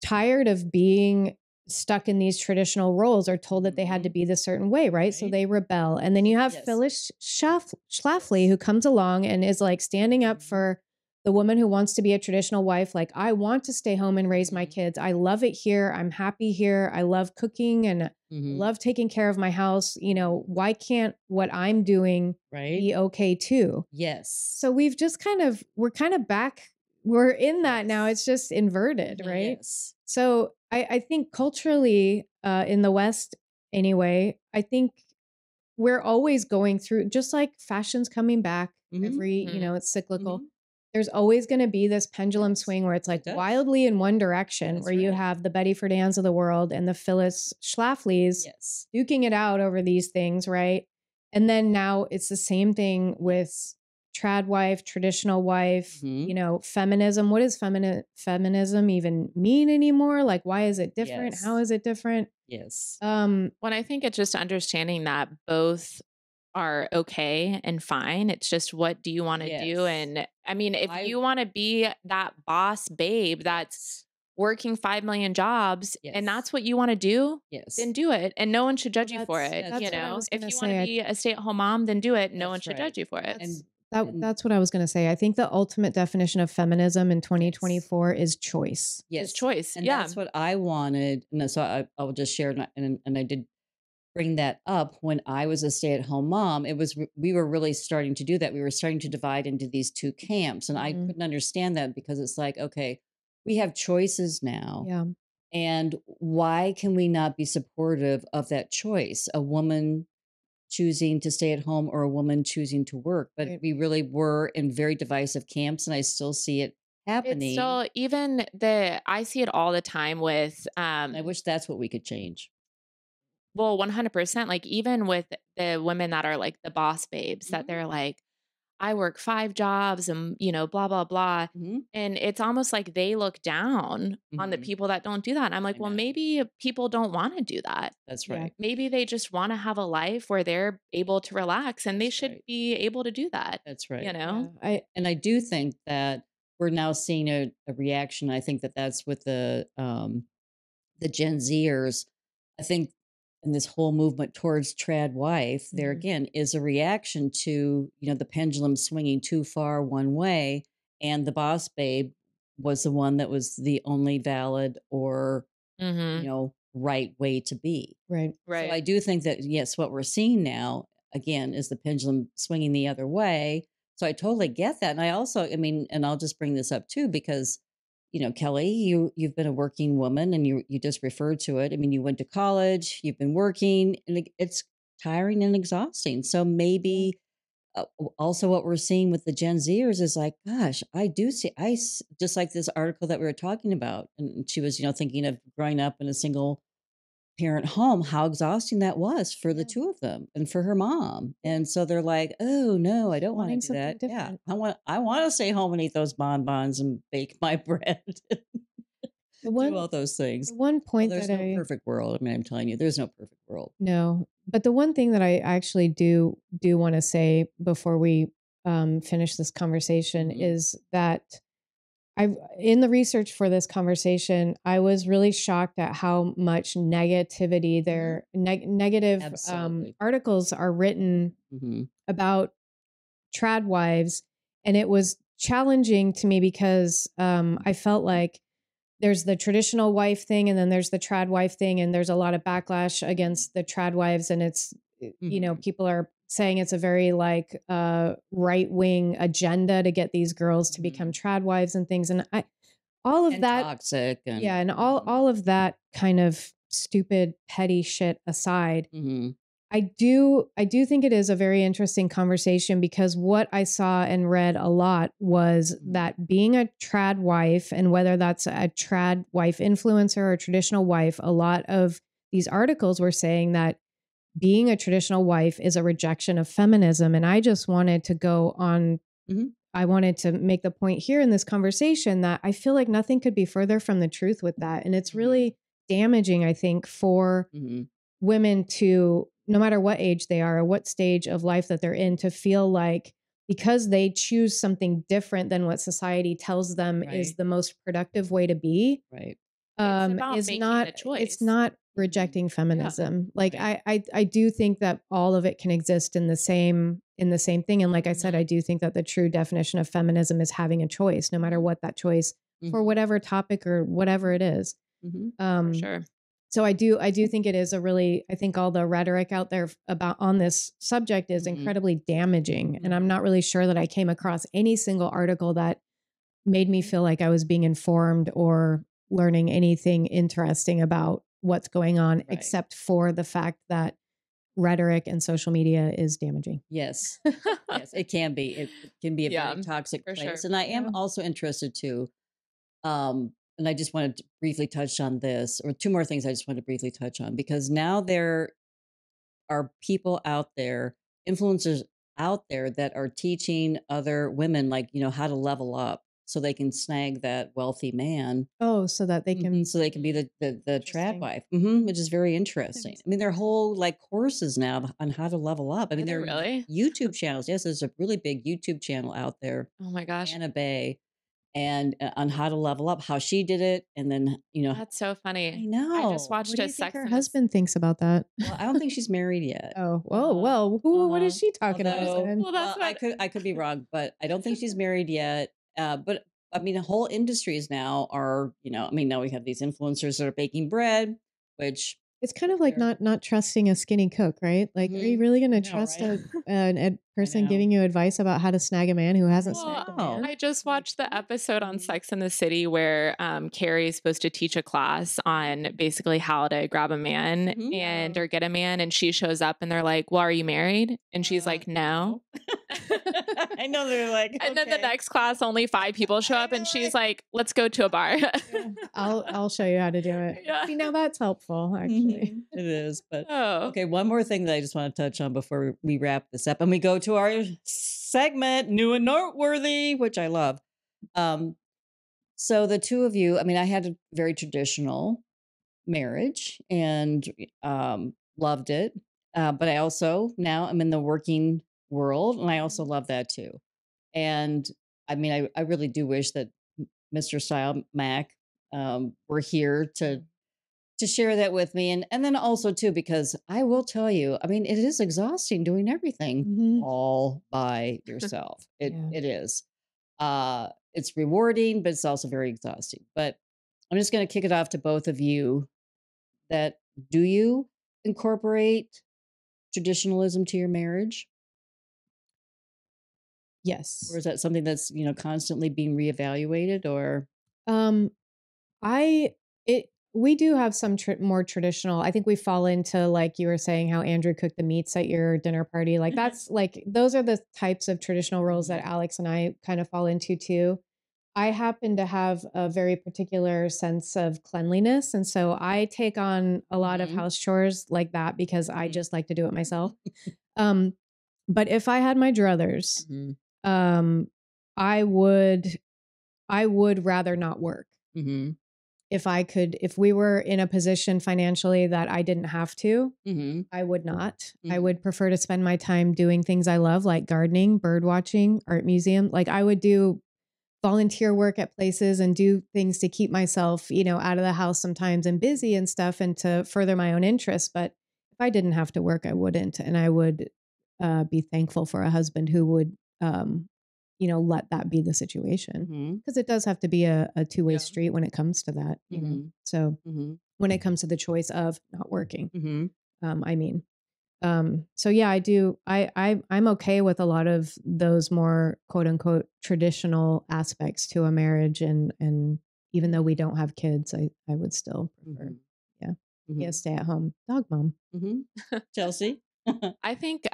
tired of being stuck in these traditional roles or told that they had to Mhm. be this certain way, right? So Right? they rebel. And then you have Yes. Phyllis Schlafly, Yes. who comes along and is like standing up Mhm. for the woman who wants to be a traditional wife. Like, I want to stay home and raise my Mhm. kids. I love it here. I'm happy here. I love cooking and I Mhm. love taking care of my house. Why can't what I'm doing Right? be okay too? Yes. So we're kind of back, we're in that now. Yes. It's just inverted, Mhm. right? Yes. So I think culturally, in the West anyway, I think we're always going through, just like fashion's coming back Mhm. every, Mhm. it's cyclical. Mhm. there's always going to be this pendulum Yes, swing where it's it like does. wildly in one direction, where That's you right. have the Betty Friedan's of the world and the Phyllis Schlafly's Yes. duking it out over these things, right? And then now it's the same thing with Yes. trad wife, traditional wife, Mhm. feminism. What does feminism even mean anymore? Like, why is it different? How Yes. is it different? Yes. When I think it's just understanding that both are okay and fine. It's just what do you want to do? Yes. And I mean, if I you want to be that boss babe that's Yes. working 5 million jobs and Yes. that's what you want to do, then Yes. do it. And no one should Well, judge you for it. That's You that's what I right. know, was if gonna you want to say. be a stay at home mom, then do it. No one That's should right. judge you for it. That's And and that's what I was gonna say. I think the ultimate definition of feminism in yes. 2024 is choice. It's Yes. choice. And Yeah. that's what I wanted. And so I will just share, and I did bring that up when I was a stay-at-home mom. It was we were really starting to do that. We were starting to divide into these two camps, and I Mhm. couldn't understand that because it's like, okay, we have choices now, Yeah. and why can we not be supportive of that choice? A woman choosing to stay at home or a woman choosing to work, but Right. we really were in very divisive camps, and I still see it It's happening. still even the I see it all the time with And I wish that's what we could change. well, 100%. Like, even with the women that are like the boss babes, that Mhm. they're like, I work 5 jobs and, blah, blah, blah. Mhm. And it's almost like they look down on the Mhm. people that don't do that. I'm I like, well, know. maybe people don't want to do that. That's Yeah. right. Maybe they just want to have a life where they're able to relax and they That's should right. be able to do that, That's you right. know? Yeah. I And I do think that we're now seeing a reaction. I think that that's with the Gen Zers. I think in this whole movement towards trad wife, there mhm. again is a reaction to the pendulum swinging too far one way, and the boss babe was the one that was the only valid or Mhm. right way to be. Right. So Right. I do think that yes, what we're seeing now again is the pendulum swinging the other way. So I totally get that, and I also, I mean, and I'll just bring this up too because Kelly, you've been a working woman, and you just referred to it. I mean, you went to college, you've been working, and it's tiring and exhausting. So Yeah. maybe also what we're seeing with the Gen Zers is like, gosh, I do see, just like this article that we were talking about, and she was thinking of growing up in a single parent home, how exhausting that was for the Yeah. two of them and for her mom. Yeah. And so they're like, "Oh, no, I Just don't wanna wanting do something that." Yeah, different. I wanna stay home and eat those bonbons and bake my bread, The do one all those the things. one Well, point there's that no I perfect world. I mean, I'm telling you, there's no perfect world. no, but the one thing that I actually do want to say before we finish this conversation Mhm, is that I in the research for this conversation, I was really shocked at how much negativity mhm. negative Absolutely. articles are written Mhm, about trad wives, and it was challenging to me because I felt like there's the traditional wife thing and then there's the trad wife thing, and there's a lot of backlash against the trad wives, and it's mhm, people are saying it's a very like right wing agenda to get these girls to become mhm. trad wives and things, and I all of And that, toxic yeah, and and mhm, all of that kind of stupid petty shit aside, mhm, I do think it is a very interesting conversation because what I saw and read a lot was mhm, that being a trad wife, and whether that's a trad wife influencer or a traditional wife, a lot of these articles were saying that being a traditional wife is a rejection of feminism. And I just wanted to go on, mhm, I wanted to make the point here in this conversation that I feel like nothing could be further from the truth with that. And it's mhm, really damaging, I think, for mhm. women to, no matter what age they are or what stage of life that they're in, to feel like because they choose something different than what society tells them is Right, the most productive way to be, Right. It's about is making the not, it's choice. not mhm, rejecting Yeah. feminism. Like right, I do think that all of it can exist in the same thing. And like I said, I Mhm. do think that the true definition of feminism is having a choice, no matter Mhm. what that choice for mhm, whatever topic or whatever it is. mhm, For Um, sure. so I do think it is a really, I think all the rhetoric out there about on this subject is mhm, incredibly damaging. And I'm mhm, not really sure that I came across any single article that made me feel like I was being informed or learning anything interesting about what's going on, right. except for the fact that rhetoric and social media is damaging. Yes. Yes, it can be. It can be a Yeah, very toxic for place. sure. And I am Yeah. also interested too. And I just wanted to briefly touch on this, or two more things I just wanted to briefly touch on, because now there are people out there, influencers out there that are teaching other women, like, how to level up so they can snag that wealthy man. Oh, so that they can So they can be Mhm. the trad interesting. wife, which is very interesting. Thanks. I mean, there are whole like courses now on how to level up. I Are mean, they there are really? YouTube channels. Yes, there's a really big YouTube channel out there, Oh my gosh. Anna Bay, and on how to level up, how she did it, and then That's so I funny. I just know. What watched do a you think Sex her and the husband thinks about that? Well, I don't think she's married yet. Oh, whoa, Uh-huh, well, who what is uh-huh. she talking about Although, then? Well, that's well, I what could be wrong, but I don't think she's married yet. But I mean, the whole industries now are, I mean, now we have these influencers that are baking bread, which It's kind of like they're, not trusting a skinny cook, right? Like, are you really I gonna know, trust right? a an ed I person know. giving you advice about how to snag a man who hasn't I snagged Well, a know. man? I just Like, watched the what? episode on Mhm, Sex and the City where Carrie is supposed to teach a class mhm, on basically how to grab a man mhm. and or get a man, and she shows up and they're like, "Well, are you married?" And she's like, "No." No. I know they're like, And then the okay. next class, only 5 people show I up, and know, she's right? like, "Let's go to a bar." Yeah, I'll show you how to do it. Yeah. See, now that's helpful, actually. It is, but Oh. okay, one more thing that I just want to touch on before we wrap this up and we go to our segment, new and noteworthy, which I love. Um, so the two of you, I mean, I had a very traditional marriage and loved it. But I also now I'm in the working world and I also Mhm. love that too. And I mean, I really do wish that Mr. Style Mac were here to share that with me, and then also too because I will tell you, I mean, it is exhausting doing everything Mhm. all by yourself. It Yeah. it is. It's rewarding, but it's also very exhausting. But I'm just going to kick it off to both of you. That do you incorporate traditionalism to your marriage, or Yes. is that something that's constantly being reevaluated? Or Um, I it we do have some more traditional. I think we fall into, like you were saying, how Andrew cooked the meats at your dinner party. Like that's like those are the types of traditional roles that Mhm, Alex and I kind of fall into too. I happen to have a very particular sense of cleanliness, and so I take on a lot of mhm, house chores like that because I mhm, just like to do it myself. Um, but if I had my druthers, mhm, um, I would I would rather not work. mhm, If we were in a position financially that I didn't have to, mhm, I would not. I mhm, would prefer to spend my time doing things I love, like gardening, bird watching, art museum. Like I would do volunteer work at places and do things to keep myself, out of the house sometimes and busy and stuff and to further my own interests. But if I didn't have to work, I wouldn't. And I would be thankful for a husband who would, let that be the situation. mhm. Because it does have to be a two-way Yeah. street when it comes to that. Mhm, So mhm, when it comes to the choice of not working, mhm, I mean, so yeah, I do. I'm okay with a lot of those more quote unquote traditional aspects to a marriage, and even though we don't have kids, I would still prefer, mhm, yeah, be a mhm, stay at home dog mom. mhm. Chelsea? I think,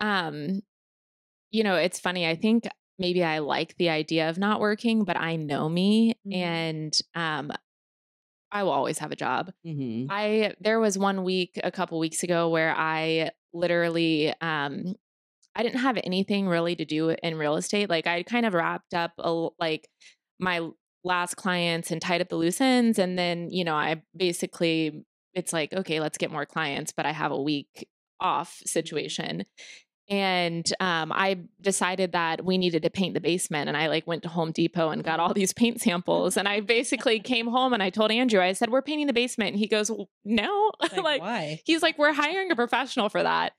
it's funny. I think maybe I like the idea of not working, but I know me Mhm. and I will always have a job. Mhm, There was one week a couple weeks ago where I literally I didn't have anything really to do in real estate. Like I kind of wrapped up like my last clients and tied up the loose ends and then, I basically it's like, okay, let's get more clients, but I have a week off mhm, situation. And I decided that we needed to paint the basement. And I like went to Home Depot and got all mhm. these paint samples. And I basically came home and I told Andrew, I said, we're painting the basement. And he goes, no, Like, like why? he's like, we're hiring a professional for that.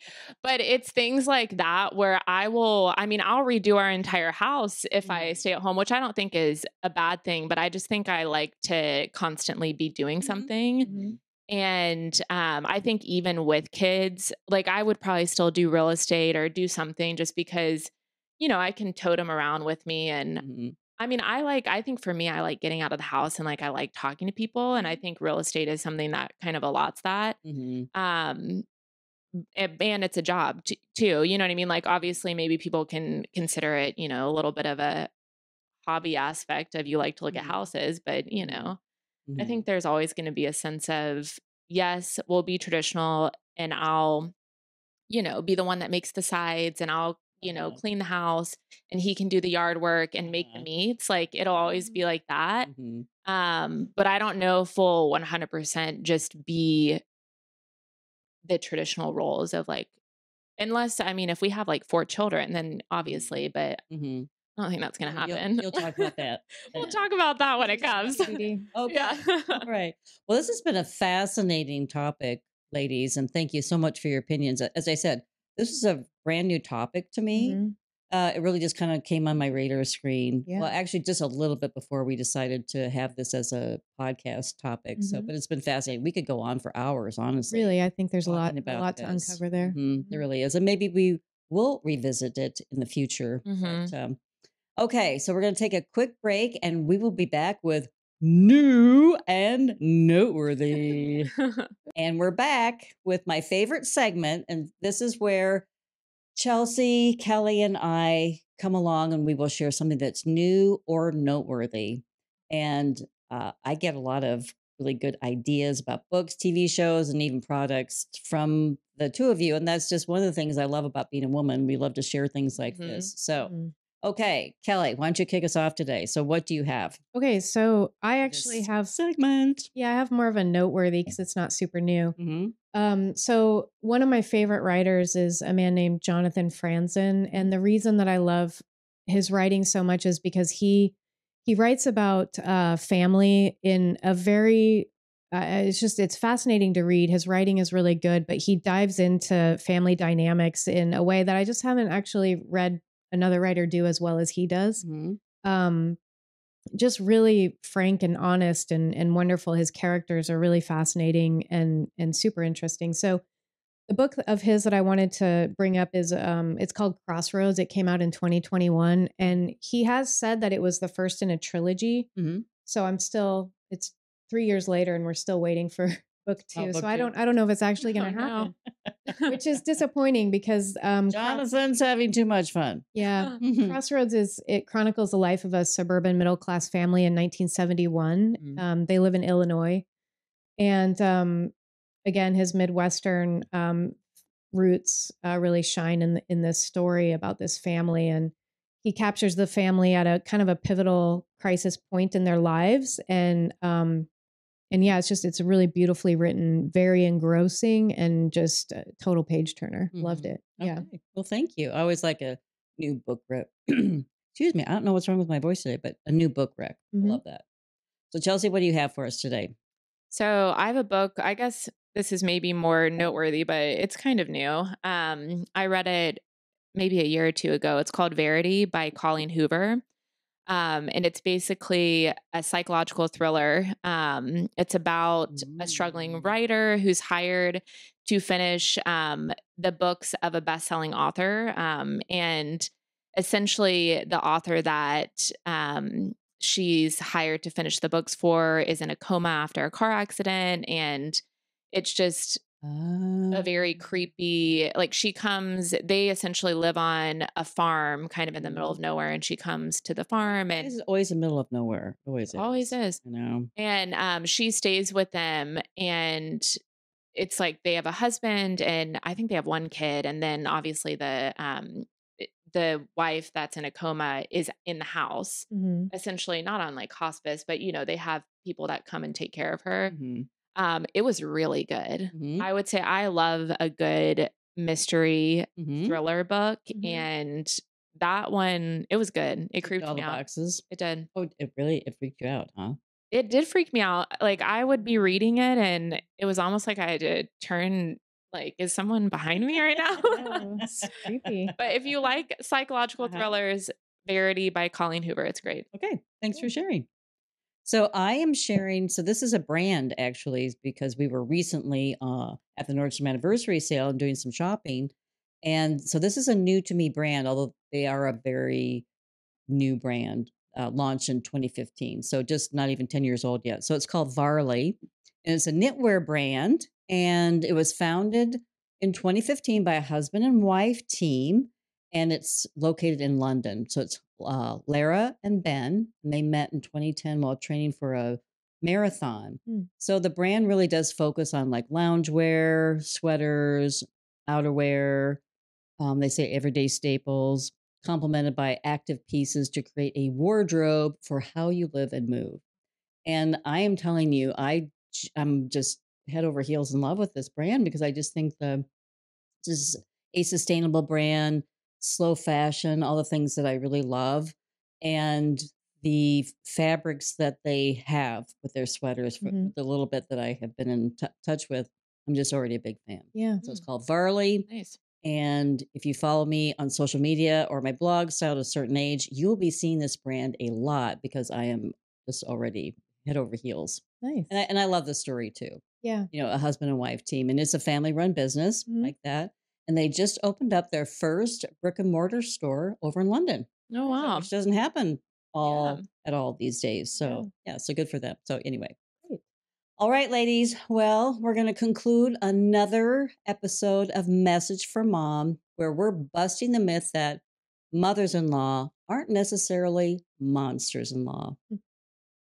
But it's things like that where I'll redo our entire house if I Mhm, stay at home, which I don't think is a bad thing. But I just think I like to constantly be doing mhm, something. Mhm. And, I think even with kids, like, I would probably still do real estate or do something just because, I can tote them around with me, and mhm, I think for me, I like getting out of the house and, like, I like talking to people, and I mhm, think real estate is something that kind of allots that. mhm, Um, and it's a job too, you know what I mean? Like, obviously, maybe people can consider it, a little bit of a hobby aspect of you like to look at Mhm. houses, but, Mhm. I Mhm. think there's always gonna be a sense of, yes, we'll be traditional and I'll, be the one that makes the sides and I'll, Uh-huh. clean the house and he can do the yard work and make the Uh-huh. meats. Like, it'll always be like that. Mhm. But I don't know if we'll 100% just be the traditional roles of like, unless, I mean, if we have like 4 children, then Mhm. obviously, but Mhm. I don't think that's gonna You'll happen. you'll talk about that. We'll talk about that when it comes. TBD. Yeah. Okay. All right. Well, this has been a fascinating topic, ladies, and thank you so much for your opinions. As I said, this is a brand new topic to me. Mhm. It really just kind of came on my radar screen. Well, Yeah. actually, just a little bit before we decided to have this as a podcast topic. So, Mhm. but it's been fascinating. We could go on for hours, honestly, Really, I think there's talking a about lot to this. uncover there. There Mhm. really is, and maybe we will revisit it in the future. But Mhm. okay, so we're going to take a quick break and we will be back with new and noteworthy. And we're back with my favorite segment. And this is where Chelsea, Kelly, and I come along and we will share something that's new or noteworthy. And I get a lot of really good ideas about books, TV shows, and even products from the two of you. And that's just one of the things I love about being a woman. We love to share things like Mhm. this. So, Mhm. okay, Kelly, why don't you kick us off today? So, what do you have Okay, so I for actually this have segment? yeah, I have more of a noteworthy because it's not super new. Hmm. So one of my favorite writers is a man named Jonathan Franzen, and the reason that I love his writing so much is because he writes about family in a very it's fascinating to read. His writing is really good, but he dives into family dynamics in a way that I just haven't actually read another writer do as well as he does. Hmm. Um, just really frank and honest and wonderful. His characters are really fascinating and super interesting. So the book of his that I wanted to bring up is it's called Crossroads. It came out in 2021 and he has said that it was the first in a trilogy. Hmm. So it's 3 years later and we're still waiting for book Oh, 2. So book two. I don't know if it's actually going Oh, to no. happen, which is disappointing because Jonathan's having too much fun. yeah. Hmm. Crossroads it chronicles the life of a suburban middle class family in 1971. They live in Illinois, and again, his Midwestern roots really shine in this story about this family, and he captures the family at a kind of a pivotal crisis point in their lives, and yeah, it's a really beautifully written, very engrossing, and just a total page turner. Loved Hmm. it. Yeah. Okay. Well, thank you. I always like a new book rec. Excuse me. I don't know what's wrong with my voice today, but a new book rec. I Hmm. love that. So, Chelsea, what do you have for us today? So I have a book. I guess this is maybe more noteworthy, but it's kind of new. I read it maybe a year or two ago. It's called Verity by Colleen Hoover. And it's basically a psychological thriller. It's about a struggling Mm. writer who's hired to finish the books of a best-selling author. And essentially, the author that she's hired to finish the books for is in a coma after a car accident, and it's just a Ah. very creepy, like, they essentially live on a farm kind of in the middle Mhm. of nowhere, and she comes to the farm, Why and is it always in the middle of nowhere? Always always is. is. You know. And she stays with them, and it's like they have a husband, and I think they have 1 kid, and then obviously the wife that's in a coma is in the house, Hmm. essentially not on, like, hospice, but, they have people that come and take care of her. Hmm. It was really good. Hmm. I would say I love a good mystery Hmm. thriller book, Hmm. and that one, it was good. It Checked creeped all me the out. boxes. It did. Oh, it freaked you out, huh? It did freak me out. Like, I would be reading it, and it was almost like I had to turn, like, "Is someone behind me right now?" Oh, it's creepy. But if you like psychological Uh-huh. thrillers, Verity by Colleen Hoover, it's great. Okay. Thanks for Cool. sharing. So I am sharing. So this is a brand actually, because we were recently at the Nordstrom anniversary sale and doing some shopping, and so this is a new to me brand, although they are a very new brand, launched in 2015. So just not even 10 years old yet. So it's called Varley, and it's a knitwear brand, and it was founded in 2015 by a husband and wife team, and it's located in London. So it's Lara and Ben, and they met in 2010 while training for a marathon. Mm. So the brand really does focus on like loungewear, sweaters, outerwear. They say everyday staples, complemented by active pieces to create a wardrobe for how you live and move. And I am telling you, I'm just head over heels in love with this brand because I just think this is a sustainable brand, slow fashion, all the things that I really love. And the fabrics that they have with their sweaters, for Mhm. the little bit that I have been in touch with, I'm just already a big fan. Yeah. So it's Mm, called Varley. nice. And if you follow me on social media or my blog, Style at a Certain Age, you'll be seeing this brand a lot because I am just already head over heels. And Nice. I love the story too. Yeah. You know, a husband and wife team, and it's a family run business Mhm. like that. And they just opened up their first brick and mortar store over in London, Oh, wow. which doesn't happen Yeah. all these days. Yeah. So yeah, so good for them. So anyway, Great. all right, ladies. Well, we're going to conclude another episode of Message for Mom, where we're busting the myth that mothers in law aren't necessarily monsters in law.